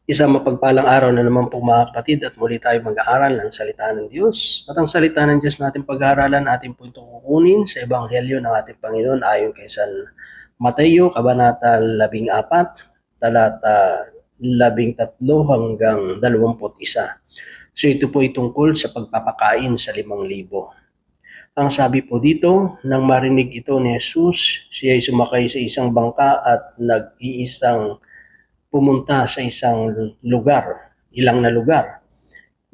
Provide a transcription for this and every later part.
Isang mapagpalang araw na naman po mga kapatid at muli tayo mag-aaral ng salita ng Diyos. At ang salita ng Diyos natin pag-aaralan atin po itong kukunin sa Ebanghelyo ng ating Panginoon ayon kay San Mateo, Kabanata 14, talata 13 hanggang 21. So ito po ay tungkol sa pagpapakain sa 5,000. Ang sabi po dito, nang marinig ito ni Jesus, siya ay sumakay sa isang bangka at nag-iisang pumunta sa isang lugar, ilang na lugar.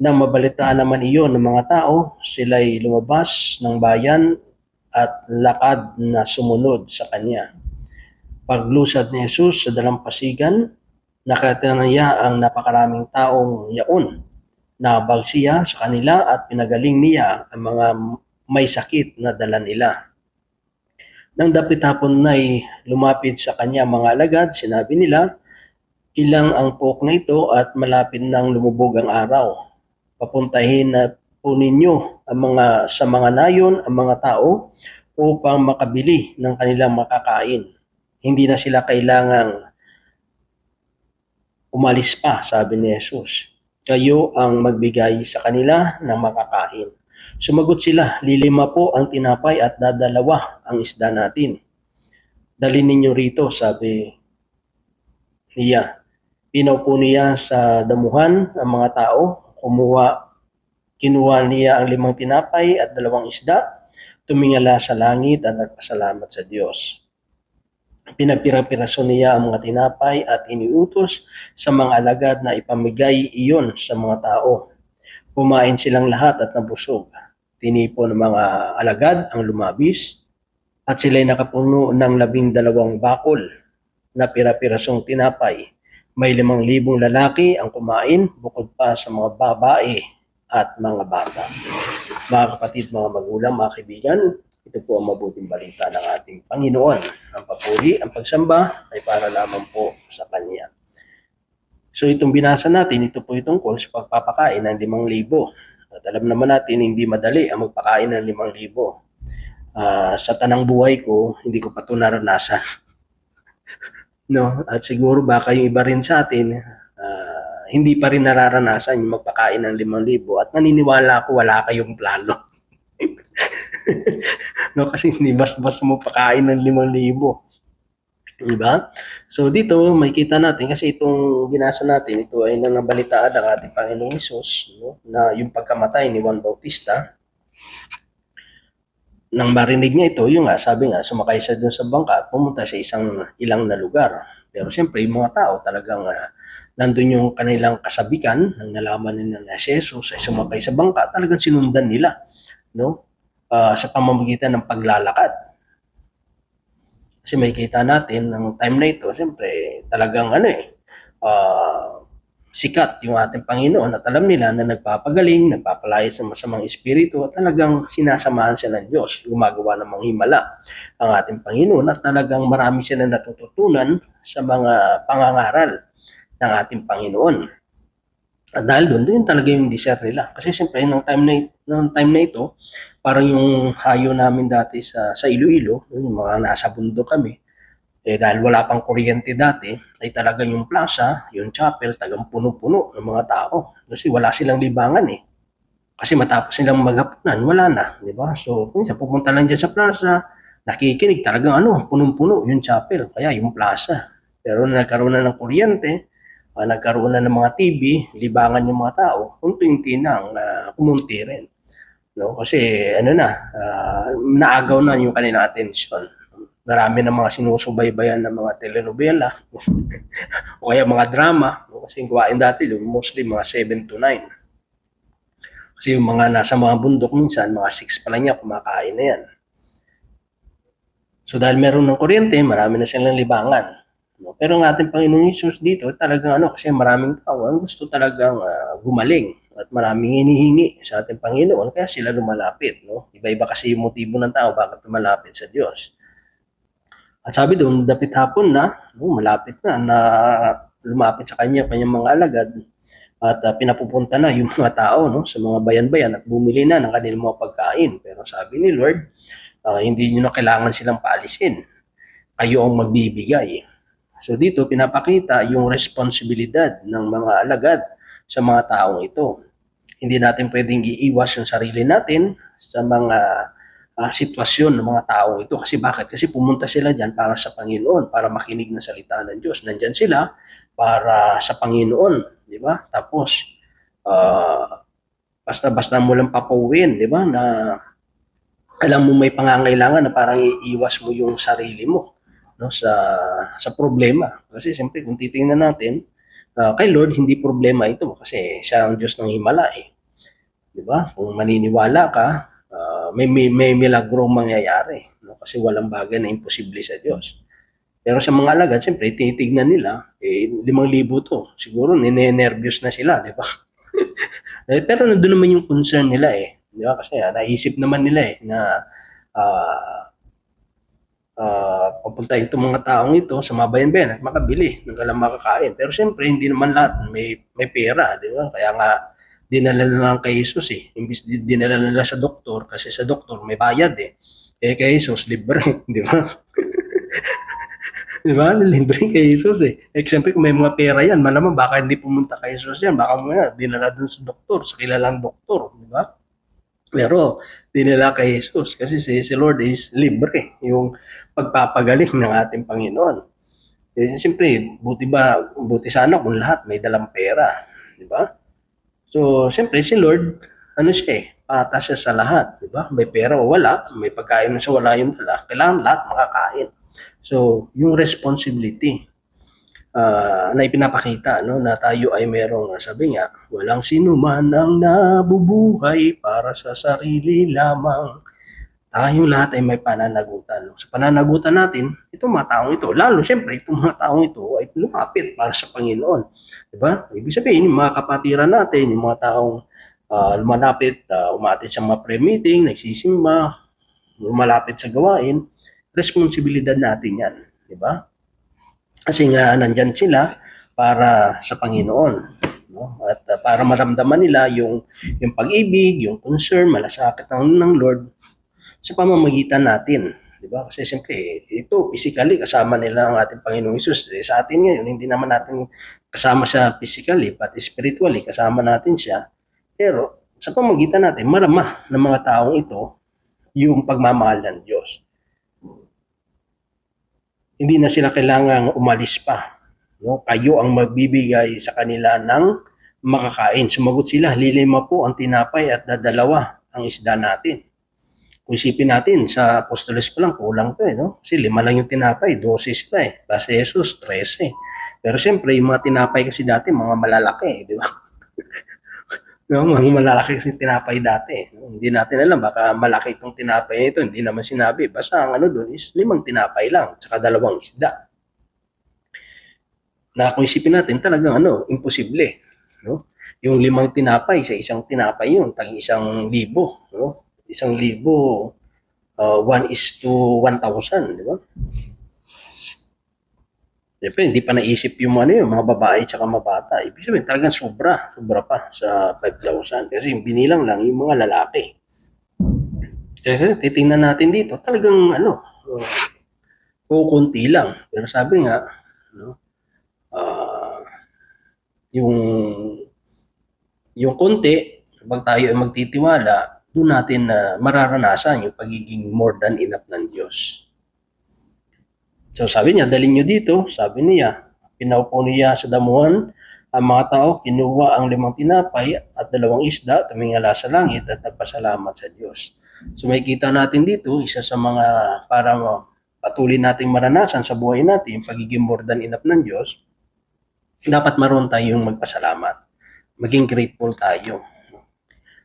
Nang mabalitaan naman iyon ng mga tao, sila'y lumabas ng bayan at lakad na sumunod sa kanya. Paglusad ni Jesus sa dalampasigan, nakita niya ang napakaraming taong yaon. Nabag siya sa kanila at pinagaling niya ang mga may sakit na dala nila. Nang dapit hapon na'y lumapit sa kanya mga alagad, sinabi nila, ilang ang pok na ito at malapit nang lumubog ang araw. Papuntahin na po ninyo ang sa mga nayon ang mga tao upang makabili ng kanilang makakain. Hindi na sila kailangang umalis pa, sabi ni Jesus. Kayo ang magbigay sa kanila ng makakain. Sumagot sila, 5 po ang tinapay at 2 ang isda natin. Dalhin ninyo rito, sabi niya. Pinaupo niya sa damuhan ang mga tao, kinuha niya ang 5 tinapay at 2 isda, tumingala sa langit at nagpasalamat sa Diyos. Pinapira-piraso niya ang mga tinapay at iniutos sa mga alagad na ipamigay iyon sa mga tao. Kumain silang lahat at nabusog. Tinipon ng mga alagad ang lumabis at sila'y nakapuno ng 12 bakol na pira-pirasong tinapay. May 5,000 lalaki ang kumain bukod pa sa mga babae at mga bata. Mga kapatid, mga magulang, mga kaibigan, ito po ang mabuting balita ng ating Panginoon. Ang papuri, ang pagsamba ay para lamang po sa Kanya. So itong binasa natin, ito po itong tungkol sa pagpapakain ng 5,000. At alam naman natin, hindi madali ang magpakain ng 5,000. Sa tanang buhay ko, hindi ko pa ito naranasan. No? At siguro baka yung iba rin sa atin, hindi pa rin nararanasan yung magpakain ng 5,000 at naniniwala ako wala kayong plano. No, kasi hindi bas-bas mo pakain ng 5,000. Diba? So dito makikita natin kasi itong binasa natin, ito ay nanabalitaan ng ating Panginoong Hesus, no, na yung pagkamatay ni Juan Bautista. Nang marinig niya ito, yung nga, sabi nga, sumakay siya dun sa bangka at pumunta sa ilang na lugar. Pero siyempre, yung mga tao talagang nandun yung kanilang kasabikan, nang nalaman nila na si Jesus ay sumakay sa bangka, talagang sinundan nila, no? Sa pamamagitan ng paglalakad. Kasi makikita natin, ng time na ito, siyempre, talagang sikat yung ating Panginoon at alam nila na nagpapagaling, nagpapalaya sa masamang espiritu at talagang sinasamahan siya ng Diyos, gumagawa ng mga himala ang ating Panginoon at talagang marami sila natututunan sa mga pangangaral ng ating Panginoon. At dahil doon talaga yung desire nila. Kasi siyempre, nung time na ito, parang yung hayo namin dati sa Iloilo, yung mga nasa bundok kami, dahil wala pang kuryente dati, ay talagang yung plaza, yung chapel, tagang puno-puno ng mga tao. Kasi wala silang libangan eh. Kasi matapos silang maghapunan, wala na, di ba? So, minsan pupunta lang dyan sa plaza, nakikinig, talagang punong-puno yung chapel, kaya yung plaza. Pero nagkaroon na ng kuryente, nagkaroon na ng mga TV, libangan yung mga tao, unti-unti nang kumunti rin. No? Kasi naagaw na yung kanilang atensyon. Marami ng mga sinusubaybayan ng mga telenovela o kaya mga drama. Kasi yung gawain dati, mostly mga 7 to 9. Kasi yung mga nasa mga bundok minsan, mga 6 pa lang niya, kumakain na yan. So dahil meron ng kuryente, marami na silang libangan. No? Pero ang ating Panginoong Hesus dito, talagang kasi maraming tao ang gusto talagang gumaling at maraming hinihingi sa ating Panginoon, kaya sila lumalapit. No? Iba-iba kasi yung motibo ng tao bakit lumalapit sa Diyos. At sabi doon, dapit hapon na, malapit na lumapit sa kanyang mga alagad at pinapupunta na yung mga tao sa mga bayan-bayan at bumili na ng kanilang mga pagkain. Pero sabi ni Lord, hindi nyo na kailangan silang paalisin. Kayo ang magbibigay. So dito pinapakita yung responsibilidad ng mga alagad sa mga taong ito. Hindi natin pwedeng iiwas yung sarili natin sa mga sitwasyon ng mga tao ito. Kasi bakit? Kasi pumunta sila dyan para sa Panginoon, para makinig ng salita ng Diyos. Nandyan sila para sa Panginoon, di ba? Tapos, basta-basta mo lang papauwiin, di ba? Na alam mo may pangangailangan na parang iiwas mo yung sarili mo, no, sa problema. Kasi siyempre kung titingnan natin, kay Lord hindi problema ito kasi siya ang Diyos ng himala eh. 'Di ba? Kung maniniwala ka, may milagro mangyayari, no? Kasi walang bagay na imposible sa Diyos. Pero sa mga alagad, siyempre titignan nila, 5,000 to. Siguro ninenervyos na sila, 'di ba? Pero nandun naman yung concern nila eh. 'Di ba? Kasi naisip naman nila eh na papuntahin itong mga taong ito sa mabayan-bayan at makabili ng kanilang makakain. Pero siyempre, hindi naman lahat may pera, di ba? Kaya nga, dinala na lang kay Jesus eh. Imbis dinala nila sa doktor, kasi sa doktor may bayad eh. Kay Jesus, libre, di ba? Di ba? Libre kay Jesus eh. Siyempre, kung may mga pera yan, malamang baka hindi pumunta kay Jesus yan. Baka mga dinala dun sa doktor, sa kilalang doktor, di ba? Pero dinala kay Jesus kasi si Lord is libre yung pagpapagaling ng ating Panginoon. Siyempre, buti sana kung lahat may dalang pera, di ba? So, siyempre si Lord, ano siya eh, patas siya sa lahat, di ba? May pera o wala, may pagkain sa wala yung dala, kailangan lahat makakain. So, yung responsibility na ipinapakita no, na tayo ay merong, sabi nga, walang sino man ang nabubuhay para sa sarili lamang. Tayong lahat ay may pananagutan. No? Sa pananagutan natin, itong mga taong ito, lalo siyempre itong mga taong ito ay lumapit para sa Panginoon. Diba? Ibig sabihin, yung mga kapatiran natin, yung mga taong lumalapit, umaatid sa mga prayer meeting, nagsisimba, lumalapit sa gawain, responsibilidad natin yan. Diba? Kasi nga nandyan sila para sa Panginoon, no? At para maramdaman nila yung pag-ibig, yung concern, malasakit ng Lord sa pamamagitan natin, di ba? Kasi siyempre ito physically kasama nila ang ating Panginoong Hesus. Sa atin ngayon hindi naman natin kasama siya physically, pati spiritually kasama natin siya. Pero sa pamamagitan natin marama ng mga taong ito yung pagmamahal ng Diyos. Hindi na sila kailangang umalis pa. No? Kayo ang magbibigay sa kanila ng makakain. Sumagot sila, 5 po ang tinapay at 2 ang isda natin. Kung isipin natin, sa Apostoles pa lang, kulang to eh. No? Kasi 5 lang yung tinapay, 12 sila eh. Plus Jesus, 13. Pero siyempre, yung mga tinapay kasi dati, mga malalaki, di ba? No, mga malalaki kasi tinapay dati. Hindi natin alam, baka malaki itong tinapay ito. Hindi naman sinabi. Basta ang ano doon is 5 tinapay lang, tsaka 2 isda. Na kung isipin natin, talagang imposible. No? Yung 5 tinapay, sa isang tinapay yun, tag 1,000. No? 1,000, 1:1,000, di ba? Siyempre, hindi pa naisip yung mga babae tsaka mabata. Ibig sabihin, talagang sobra pa sa 5,000. Kasi yung binilang lang yung mga lalaki. Kasi titingnan natin dito, talagang kukunti lang. Pero sabi nga, yung konti, pag tayo ay magtitiwala, doon natin mararanasan yung pagiging more than enough ng Diyos. So sabi niya, dalhin nyo dito, sabi niya, pinaupo niya sa damuhan ang mga tao, kinuha ang 5 tinapay at 2 isda, tumingala sa langit at nagpasalamat sa Diyos. So makikita natin dito, isa sa mga para patuloy nating maranasan sa buhay natin, yung pagiging more than enough ng Diyos, dapat maroon tayong magpasalamat. Maging grateful tayo.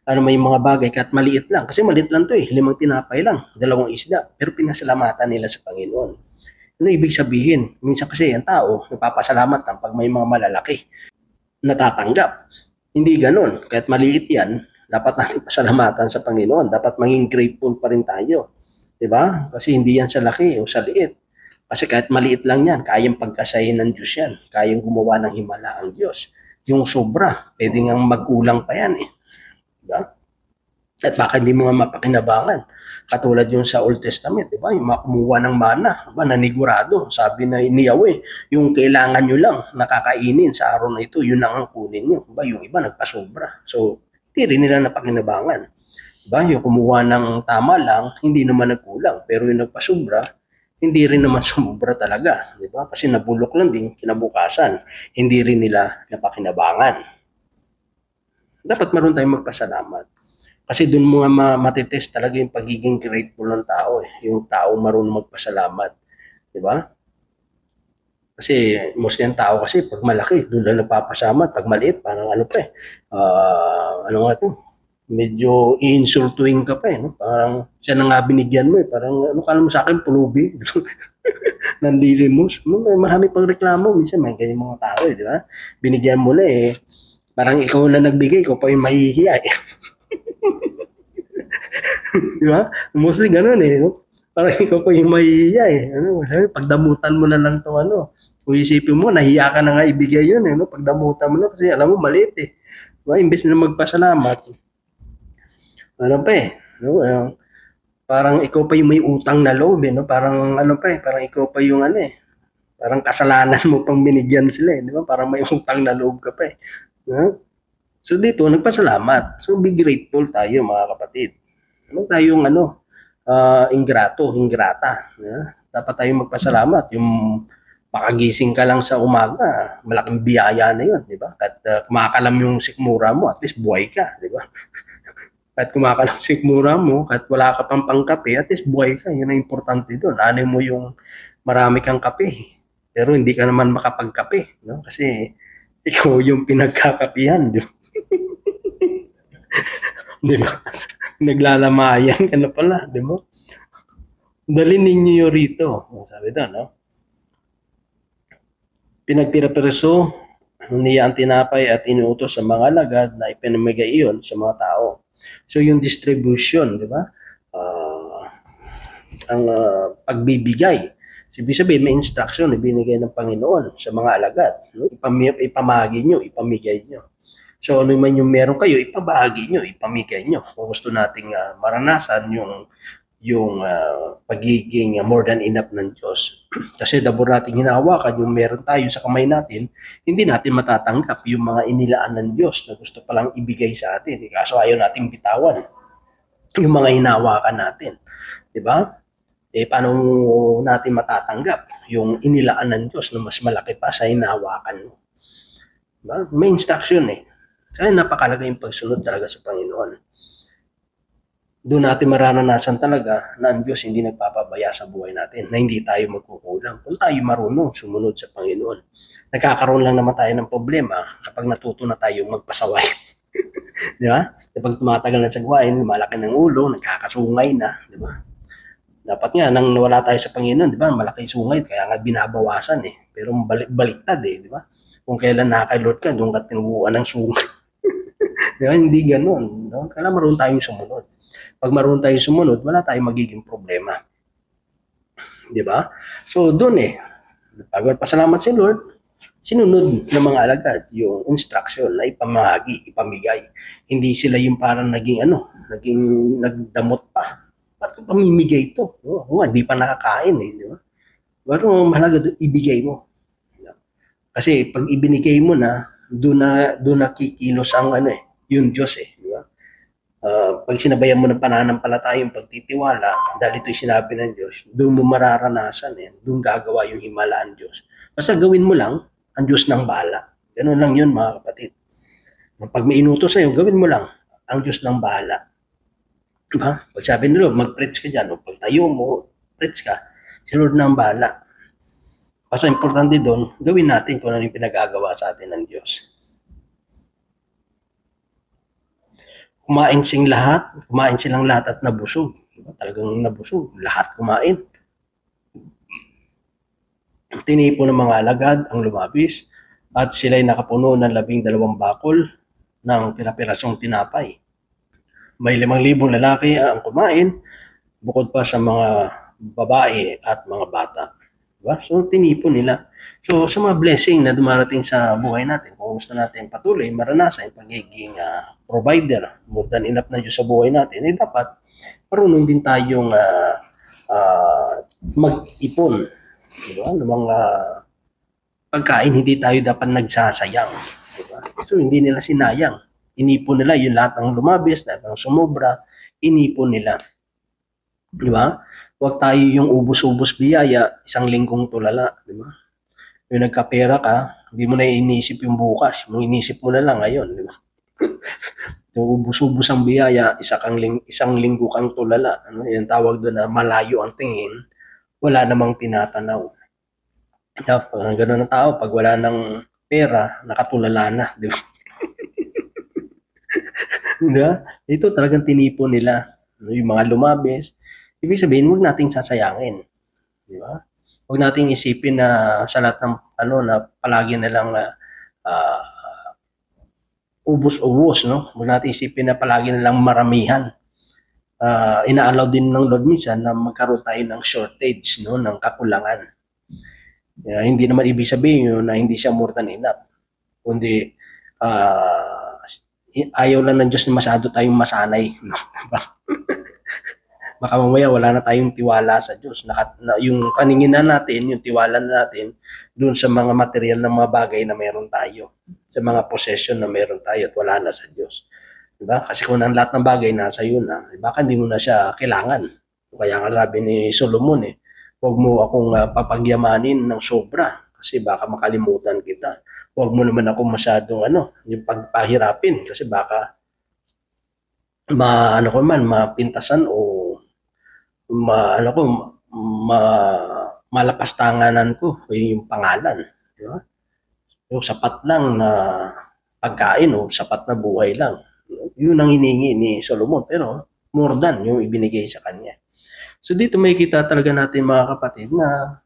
Ano may mga bagay kahit maliit lang, kasi maliit lang to 5 tinapay lang, 2 isda, pero pinasalamatan nila sa Panginoon. Ano ibig sabihin? Minsan kasi ang tao, nagpapasalamat lang pag may mga malalaki natatanggap. Hindi ganun. Kahit maliit yan, dapat natin pasalamatan sa Panginoon. Dapat maging grateful pa rin tayo. Diba? Kasi hindi yan sa laki o sa liit. Kasi kahit maliit lang yan, kayang pagkasayin ng Diyos yan. Kayang gumawa ng himala ang Diyos. Yung sobra, pwede nga magkulang pa yan eh. Diba? At baka hindi mo nga mapakinabangan. Katulad yung sa Old Testament, di ba? Yung mga kumuha ng mana, diba? Nanigurado. Sabi na ni Yahweh, yung kailangan nyo lang nakakainin sa araw na ito, yun lang ang kunin nyo. Diba? Yung iba nagpasobra. So, hindi rin nila napakinabangan. Diba? Yung kumuha ng tama lang, hindi naman nagkulang. Pero yung nagpasobra, hindi rin naman sumubra talaga. Diba? Kasi nabulok lang din kinabukasan. Hindi rin nila napakinabangan. Dapat maroon tayong magpasalamat. Kasi doon mo nga matitest talaga yung pagiging grateful ng tao eh. Yung tao marunong magpasalamat. Di ba? Kasi most ng tao kasi pag malaki, doon lang nagpapasalamat. Pag maliit, parang ano pa eh. Ano nga to? Medyo i-insultuin ka pa eh. No? Parang siya na nga binigyan mo eh. Parang ano kala mo sa akin, pulubi. Nanlilimos. Marami pang reklamo. Minsan may ganyan mga tao eh. Di ba? Binigyan mo na eh. Parang ikaw na nagbigay, ikaw pa yung mahihiya eh. Di ba? Mostly ganun eh. No? Parang ikaw pa yung mahihiya eh. Ano, pagdamutan mo na lang to ano. Kung isipin mo, nahiya ka na nga ibigay yun eh. No? Pagdamutan mo na kasi alam mo, maliit eh. Diba? Imbes na magpasalamat. Ano pa eh. No? Parang ikaw pa yung may utang na loob eh. No? Parang ano pa eh. Parang ikaw pa yung ano eh. Parang kasalanan mo pang binigyan sila eh. Di ba? Parang may utang na loob ka pa eh. No? So dito, nagpasalamat. So be grateful tayo mga kapatid. Huwag tayong ingrato, ingrata. Dapat tayong magpasalamat. Yung makagising ka lang sa umaga, malaking biyaya na yun, di ba? At kumakalam yung sikmura mo, at least buhay ka, di ba? At kumakalam sikmura mo, at wala ka pang pangkape, at least buhay ka. Yun ang importante doon. Ano mo yung marami kang kape, pero hindi ka naman makapagkape, no? Kasi ikaw yung pinagkakapihan, di ba? Di ba? Naglalamayan ka na pala, di ba? Dalhin ninyo yung rito. Sabi doon, no? Pinagpira-piraso niya ang tinapay at inuutos sa mga alagad na ipinamigay iyon sa mga tao. So yung distribution, di ba? Ang pagbibigay. Ibig sabihin, may instruction na binigay ng Panginoon sa mga alagad. No? Ipamahagi nyo, ipamigay nyo. So ano man yung meron kayo, ipabahagi nyo, ipamigay nyo. Kung gusto nating maranasan yung pagiging more than enough ng Diyos. Kasi dabor natin hinahawakan yung meron tayo sa kamay natin, hindi natin matatanggap yung mga inilaan ng Diyos na gusto palang ibigay sa atin. Kaso ayaw natin bitawan yung mga hinahawakan natin. Diba? Paano natin matatanggap yung inilaan ng Diyos na mas malaki pa sa hinahawakan mo? Diba? May instruction eh. Kaya napakalaga yung pagsunod talaga sa Panginoon. Doon natin mararanasan talaga na ang Diyos hindi nagpapabaya sa buhay natin, na hindi tayo magkukulang. Kung tayo marunong sumunod sa Panginoon. Nagkakaroon lang naman tayo ng problema kapag natuto na tayo magpasaway. Di ba? Kapag tumatagal na sa gawain, malaki ng ulo, nagkakasungay na. Di ba? Dapat nga, nang nawala tayo sa Panginoon, di ba? Malaki sungay, kaya nga binabawasan eh. Pero baliktad eh, di ba? Kung kailan nakaka-Lord ka, doon ka tinubuan ng sungay. Di ba? Hindi ganun. No? Kailangan marunong tayong sumunod. Pag marunong tayong sumunod, wala tayong magiging problema. Di ba? So, doon eh, pag pasalamat si Lord, sinunod ng mga alagad yung instruction na ipamahagi, ipamigay. Hindi sila yung parang naging nagdamot pa. Ba't ko pamimigay ito? Oo nga, di pa nakakain eh. Di ba? Pero mahalaga doon, ibigay mo. Kasi pag ibinigay mo na, doon na kikilos ang yung Diyos eh. Di ba? Pag sinabayan mo ng pananampalataya yung pagtitiwala, dahil ito'y sinabi ng Diyos, doon mo mararanasan eh. Doon gagawa yung himala ang Diyos. Basta gawin mo lang, ang Diyos nang bahala. Ganun lang yun mga kapatid. Pag may inutos sa'yo, gawin mo lang, ang Diyos nang bahala. Diba? Pag sabi nila, mag-preach ka dyan, o pag tayo mo, preach ka, si Lord nang bahala. Basta importante doon, gawin natin kung ano yung pinagagawa sa atin ng Diyos. Kumain silang lahat at nabusog. Diba? Talagang nabusog, lahat kumain. Tinipo ng mga alagad ang lumabis at sila'y nakapuno ng 12 bakol ng pinapirasong tinapay. May 5,000 lalaki ang kumain bukod pa sa mga babae at mga bata. Diba? So, tinipon nila. So, sa mga blessing na dumarating sa buhay natin, kung gusto natin patuloy maranasan yung pagiging provider, more than enough na Diyos sa buhay natin, dapat marunong din tayong mag-ipon. Diba? Ng mga pagkain, hindi tayo dapat nagsasayang. Diba? So, hindi nila sinayang. Inipon nila yung lahat ng lumabis, lahat ng sumobra, inipon nila. Diba? Huwag tayo yung ubus-ubus biyaya, isang linggong tulala. Diba? Yung nagkapera ka, hindi mo na inisip yung bukas. Inisip mo na lang ngayon. Diba? Yung ubus-ubus ang biyaya, isang linggo kang tulala. Ano, yung tawag doon na malayo ang tingin, wala namang tinatanaw. Ganun ang tao, pag wala ng pera, nakatulala na. Di ba? Diba? Ito talagang tinipon nila. Yung mga lumabis. Ibig sabihin, huwag nating sasayangin. Di ba? Huwag nating isipin na sa lahat ng na palagi nilang ubos-ubos, no? Huwag nating isipin na palagi nilang maramihan. Ina-allow din ng Lord minsan na magkaroon tayo ng shortage, no, ng kakulangan. Hindi naman ibig sabihin yun na hindi siya more than enough. Kundi ayaw lang ng Diyos na masyado tayong masanay. No? Baka mamaya wala na tayong tiwala sa Diyos. Yung paninginan natin, yung tiwala natin doon sa mga material na mga bagay na meron tayo. Sa mga possession na meron tayo at wala na sa Diyos. Diba? Kasi kung ang lahat ng bagay nasa iyo na, baka hindi mo na siya kailangan. Kaya nga sabi ni Solomon, huwag mo akong papagyamanin ng sobra kasi baka makalimutan kita. Huwag mo naman ako masyadong yung pagpahirapin kasi baka mapintasan o malapastanganan ko yung pangalan. Diba? Yung sapat lang na pagkain o sapat na buhay lang. Yun ang hinihingi ni Solomon pero more than yung ibinigay sa kanya. So dito may kita talaga natin mga kapatid na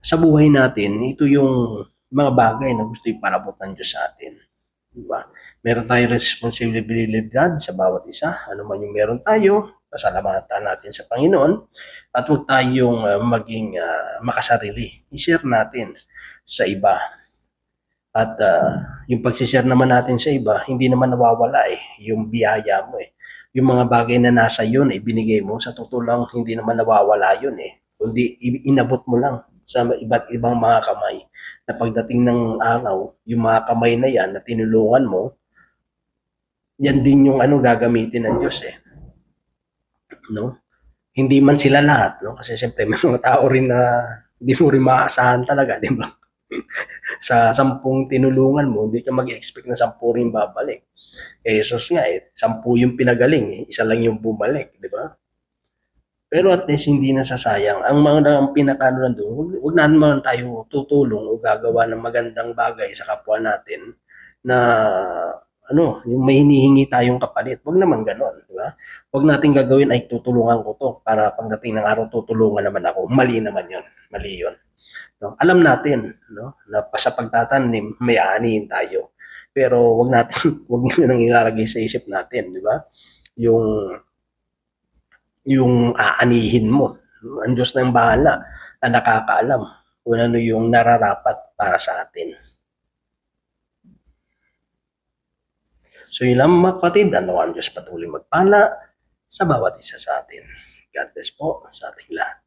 sa buhay natin, ito yung mga bagay na gusto ipalabot ng Diyos sa atin. Diba? Meron tayong responsibilidad sa bawat isa. Ano man yung meron tayo, pasalamatan natin sa Panginoon at huwag tayong maging makasarili. I-share natin sa iba. At yung pagsishare naman natin sa iba, hindi naman nawawala yung biyaya mo Yung mga bagay na nasa yun binigay mo, sa totoo lang hindi naman nawawala yun Kundi inabot mo lang sa iba't ibang mga kamay. Na pagdating ng araw, yung mga kamay na yan na tinulungan mo, yan din yung gagamitin ng Diyos No? Hindi man sila lahat, no? Kasi siyempre may mga tao rin na hindi mo rin maaasahan talaga, di ba? Sa 10 tinulungan mo, hindi ka mag-expect na 10 rin babalik. Jesus nga 10 yung pinagaling, isa lang yung bumalik, di ba? Pero at least hindi nasasayang. Ang mga pinakano doon, huwag naman tayo tutulong o gagawa ng magandang bagay sa kapwa natin na yung may hinihingi tayong kapalit. Huwag naman gano'n, di ba? Huwag natin gagawin ay tutulungan ko to para pagdating ng araw tutulungan naman ako. Mali naman 'yon. Mali 'yon. No? Alam natin, no, na sa pagtatanim may aanihin tayo. Pero wag niyo nang ilalagay sa isip natin, di ba? Yung aanihin mo. Ang Diyos na yung bahala na nakakaalam kung ano yung nararapat para sa atin. So yun lang mga kapatid, ang Diyos patuloy magpala sa bawat isa sa atin. God bless po sa ating lahat.